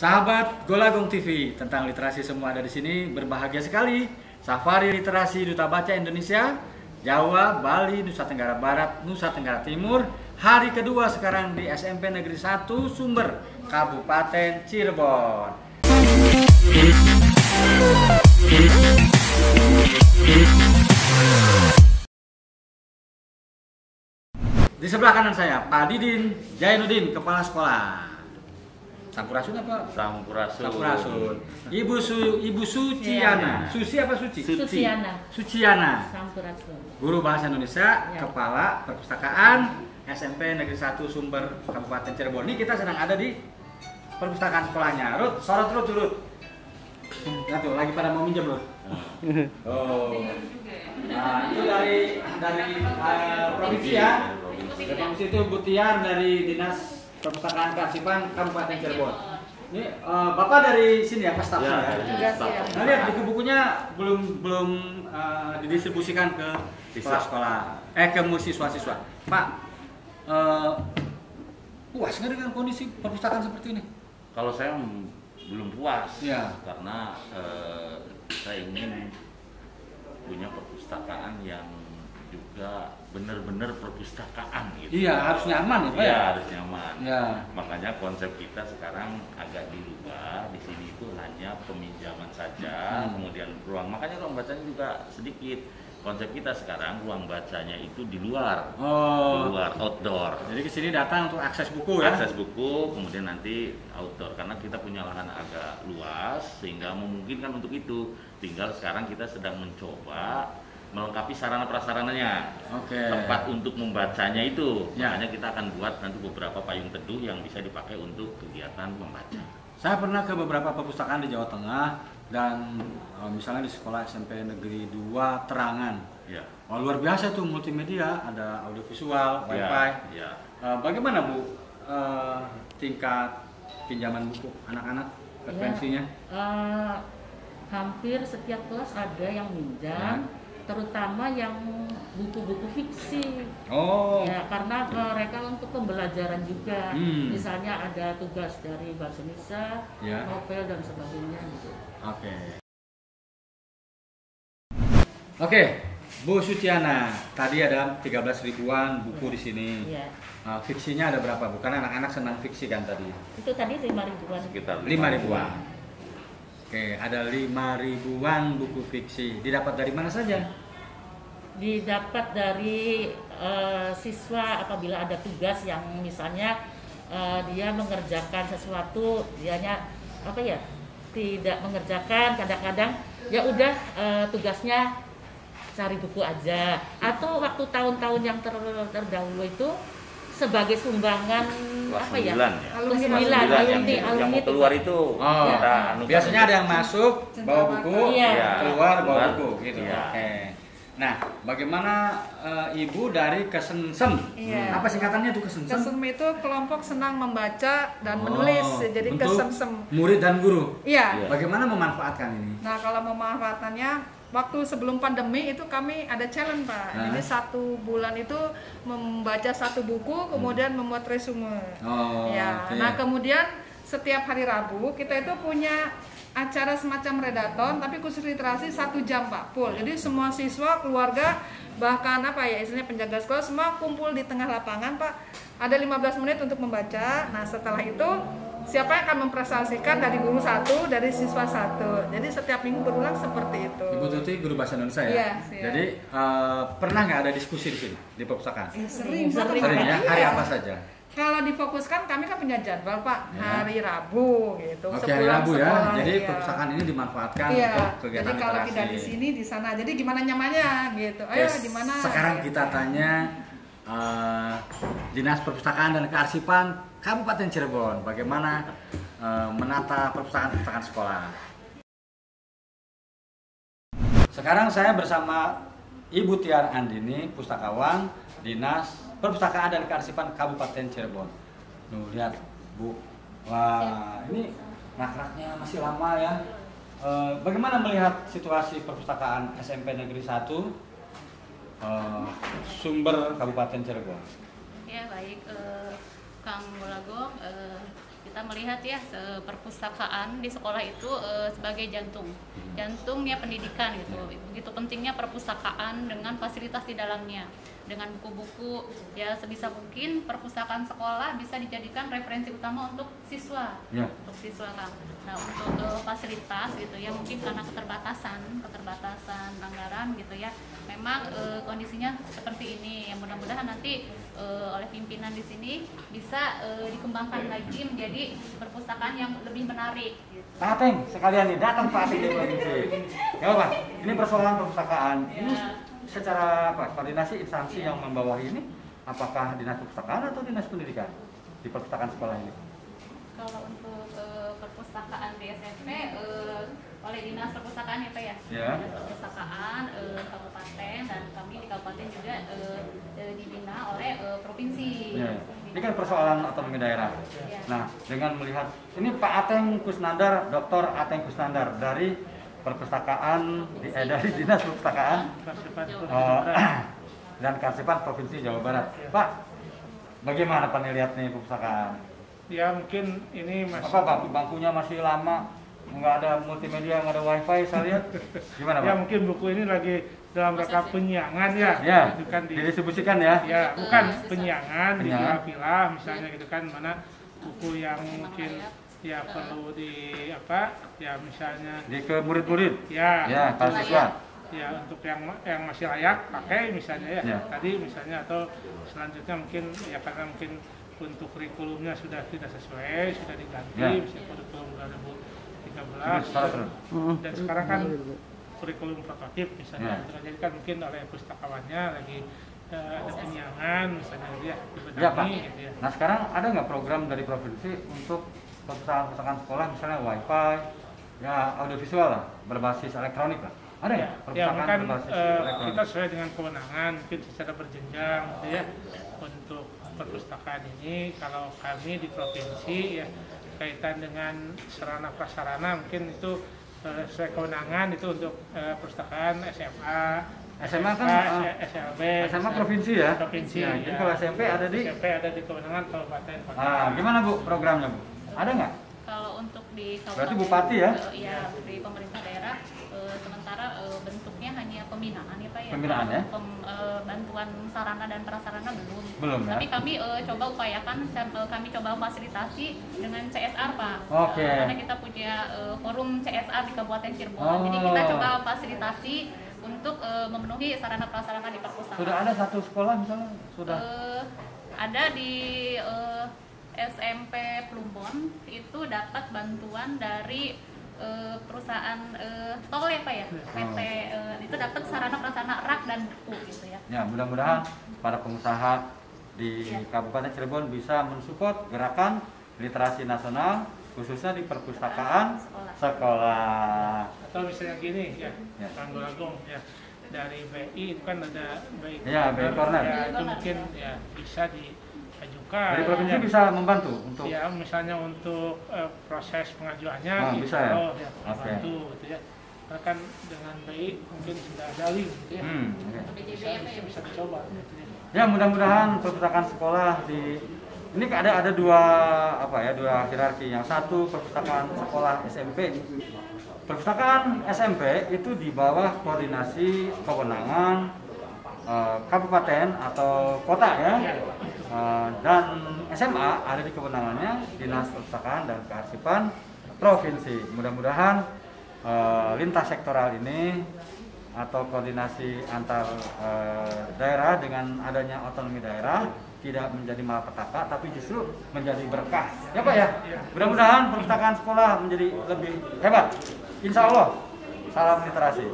Sahabat Golagong TV, tentang literasi semua ada di sini. Berbahagia sekali. Safari Literasi Duta Baca Indonesia, Jawa, Bali, Nusa Tenggara Barat, Nusa Tenggara Timur. Hari kedua sekarang di SMP Negeri 1 Sumber, Kabupaten Cirebon. Di sebelah kanan saya, Pak Didin Jainuddin, Kepala Sekolah. Sampurasun apa? Sampurasun. Ibu Suciana. Susi apa Suci? Suciana. Sampurasun. Guru Bahasa Indonesia, Ya. Kepala Perpustakaan SMP Negeri 1 Sumber, Kabupaten Cirebon. Ini kita sedang ada di perpustakaan sekolahnya. Rut, sorot Rut. Nah tuh, lagi pada mau minjem Rut. Oh. Nah, itu dari provinsi ya. Dari provinsi itu Bu Tiar dari Dinas Perpustakaan Kearsipan Kabupaten Cirebon. Ini Bapak dari sini ya, Pak stafnya ya. Nah, lihat buku-bukunya belum didistribusikan ke sekolah, ke siswa-siswa. Pak, puas nggak dengan kondisi perpustakaan seperti ini? Kalau saya belum puas, Ya. karena saya ingin punya perpustakaan yang juga benar-benar perpustakaan gitu. Iya, harus nyaman ya, Pak. Iya, harus nyaman. Ya. Makanya konsep kita sekarang agak dirubah. Di sini itu hanya peminjaman saja, kemudian makanya ruang bacanya juga sedikit. Konsep kita sekarang ruang bacanya itu di luar. Oh. Di luar, outdoor. Jadi ke sini datang untuk akses buku ya. Akses buku, kemudian nanti outdoor, karena kita punya lahan agak luas sehingga memungkinkan untuk itu. Tinggal sekarang kita sedang mencoba melengkapi sarana prasarananya. Oke. Tempat untuk membacanya itu. Ya. Makanya kita akan buat nanti beberapa payung teduh yang bisa dipakai untuk kegiatan membaca. Saya pernah ke beberapa perpustakaan di Jawa Tengah dan misalnya di sekolah SMP Negeri 2 Terangan. Ya. Oh, luar biasa tuh multimedia, ada audiovisual, wifi. Ya. Bagaimana Bu tingkat pinjaman buku anak-anak, frekuensinya? Hampir setiap kelas ada yang minjam, terutama yang buku-buku fiksi. Oh. Ya, karena mereka untuk pembelajaran juga. Hmm. Misalnya ada tugas dari bahasa Indonesia, Ya. novel dan sebagainya gitu. Oke, Bu Suciana, tadi ada 13 ribuan buku di sini. Iya. Fiksinya ada berapa Bu? Karena anak-anak senang fiksi kan tadi. Itu tadi 5.000-an. Sekitar 5 ribuan. Oke, ada 5 ribuan buku fiksi. Didapat dari mana saja? Didapat dari siswa apabila ada tugas yang misalnya dia mengerjakan sesuatu, dianya apa ya, tidak mengerjakan, kadang-kadang ya udah tugasnya cari buku aja, atau waktu tahun-tahun yang terdahulu itu sebagai sumbangan kelas apa ya, 9 ya. kelas Kelas 9 9 yang mau keluar itu. Oh, kita anukan. biasanya ada yang masuk bawa buku, Iya. keluar bawa Keluar. buku gitu. Iya. Oke. Nah, bagaimana Ibu dari Kesensem? Iya. Apa singkatannya tuh Kesensem? Kesem itu kelompok senang membaca dan menulis, jadi untuk kesemsem. murid dan guru. Iya. Iya. Bagaimana memanfaatkan ini? Nah, kalau memanfaatannya, waktu sebelum pandemi itu kami ada challenge, Pak. Hah? Jadi 1 bulan itu membaca 1 buku, kemudian membuat resume. Oh, Ya. oke. Nah, kemudian setiap hari Rabu kita itu punya acara semacam redaton, tapi khusus literasi 1 jam, Pak, full. Jadi semua siswa, keluarga, bahkan apa ya, istilahnya penjaga sekolah semua kumpul di tengah lapangan, Pak. Ada 15 menit untuk membaca. Nah, setelah itu siapa yang akan mempresentasikan dari guru 1, dari siswa 1. Jadi setiap minggu berulang seperti itu. Ibu Tuti guru bahasa Indonesia ya? Iya, siap. Jadi pernah nggak ada diskusi di sini di perpustakaan? Sering, Sering. Sering ya? Hari Iya. apa saja? Kalau difokuskan kami kan punya jadwal, Pak, Ya. hari Rabu gitu. Oke, hari Sepulang Rabu ya. sekolah, Jadi iya. perpustakaan ini dimanfaatkan Iya. untuk Jadi kegiatan kalau literasi. tidak di sini di sana. Jadi gimana nyamannya gitu. Ayo Yes. di mana? Sekarang kita tanya Dinas Perpustakaan dan Kearsipan Kabupaten Cirebon, bagaimana menata perpustakaan sekolah. Sekarang saya bersama Ibu Tiar Andini, pustakawan Dinas Perpustakaan dan Kearsipan Kabupaten Cirebon. Nuh, lihat Bu, wah ini rak-raknya masih lama ya. Bagaimana melihat situasi perpustakaan SMP Negeri 1 Sumber Kabupaten Cirebon? Ya baik, Kang Golagong, kita melihat ya perpustakaan di sekolah itu sebagai jantungnya pendidikan gitu. Begitu pentingnya perpustakaan dengan fasilitas di dalamnya, dengan buku-buku ya, sebisa mungkin perpustakaan sekolah bisa dijadikan referensi utama untuk siswa, untuk siswa kan. Nah untuk fasilitas gitu ya, mungkin karena keterbatasan anggaran gitu ya, memang kondisinya seperti ini. Yang mudah-mudahan nanti oleh pimpinan di sini bisa dikembangkan lagi menjadi perpustakaan yang lebih menarik. Gitu. Pak Ateng, sekalian nih datang Pak Ateng di provinsi. Ya Pak, ini persoalan perpustakaan. Ini secara koordinasi instansi yang membawahi ini, apakah dinas perpustakaan atau dinas pendidikan di perpustakaan sekolah ini? Kalau untuk perpustakaan di SMP oleh dinas perpustakaan ya Pak ya, dinas perpustakaan kabupaten, dan kami di kabupaten juga dibina oleh provinsi. Ini kan persoalan otonomi daerah. Nah, dengan melihat ini Pak Ateng Kusnandar, Dr. Ateng Kusnandar dari perpustakaan dari dinas perpustakaan dan Karsipan Provinsi Jawa Barat. Pak, bagaimana Pak lihat nih perpustakaan? Ya mungkin ini masih bangkunya masih lama, nggak ada multimedia, nggak ada wifi, saya lihat. Gimana Pak? Ya mungkin buku ini lagi dalam rangka penyiangan ya. Itu kan didistribusikan ya? Ya bukan penyiangan, dipilah-pilah misalnya gitu kan, mana buku yang mungkin ya perlu ya misalnya ke murid-murid. Ya para siswa. Ya untuk yang masih layak pakai misalnya ya. Tadi misalnya, atau selanjutnya mungkin ya karena mungkin untuk kurikulumnya sudah tidak sesuai, sudah diganti, misalnya kurikulum 2013 dan sekarang kan kurikulum prototip misalnya, jadi kan mungkin oleh pustakawannya lagi ada penyiangan misalnya dia dibenahi gitu ya. Nah sekarang ada nggak program dari provinsi untuk perpustakaan sekolah misalnya wifi, ya audiovisual lah, berbasis elektronik lah? Ada ya? Ya kan kita sesuai dengan kewenangan, mungkin secara berjenjang gitu ya. Untuk perpustakaan ini, kalau kami di provinsi ya kaitan dengan sarana prasarana mungkin itu sesuai kewenangan itu untuk perpustakaan SMA kan SLB, SMA provinsi ya? Provinsi. Ya, jadi kalau SMP ada di kewenangan kabupaten kota. Gimana Bu programnya Bu? Ada nggak? Kalau untuk di kabupaten, berarti bupati ya? Iya, di pemerintah daerah sementara bentuknya hanya pembinaan ya Pak ya. Pembinaan ya? Bantuan sarana dan prasarana belum ya? Tapi kami coba upayakan, kami coba fasilitasi dengan CSR Pak. Oke. Karena kita punya forum CSR di Kabupaten Cirebon. Jadi kita coba fasilitasi untuk memenuhi sarana prasarana di perpustakaan. Sudah ada satu sekolah misalnya? Sudah? Ada di SMP Plumbon itu dapat bantuan dari perusahaan tol ya Pak ya, PT itu dapat sarana prasarana rak dan buku gitu ya. Ya mudah-mudahan para pengusaha di Kabupaten Cirebon bisa mensupport gerakan literasi nasional khususnya di perpustakaan sekolah. Atau misalnya gini ya, Kang Agung ya, dari BI itu kan ada BI Corner. Ya, itu mungkin ya bisa diajukan. Dari provinsi bisa membantu untuk ya misalnya untuk proses pengajuannya bisa ya. Membantu gitu ya. Karena kan dengan BI mungkin sudah ada link gitu ya. Bisa dicoba gitu ya. Ya mudah-mudahan perpustakaan sekolah di ini ada dua hierarki. Yang satu perpustakaan sekolah SMP. Perpustakaan SMP itu di bawah koordinasi kewenangan kabupaten atau kota ya. Dan SMA ada di kewenangannya Dinas Perpustakaan dan Kearsipan Provinsi. Mudah-mudahan lintas sektoral ini atau koordinasi antar daerah dengan adanya otonomi daerah tidak menjadi malapetaka, tapi justru menjadi berkah. Ya Pak ya? Mudah-mudahan perpustakaan sekolah menjadi lebih hebat. Insya Allah. Salam literasi.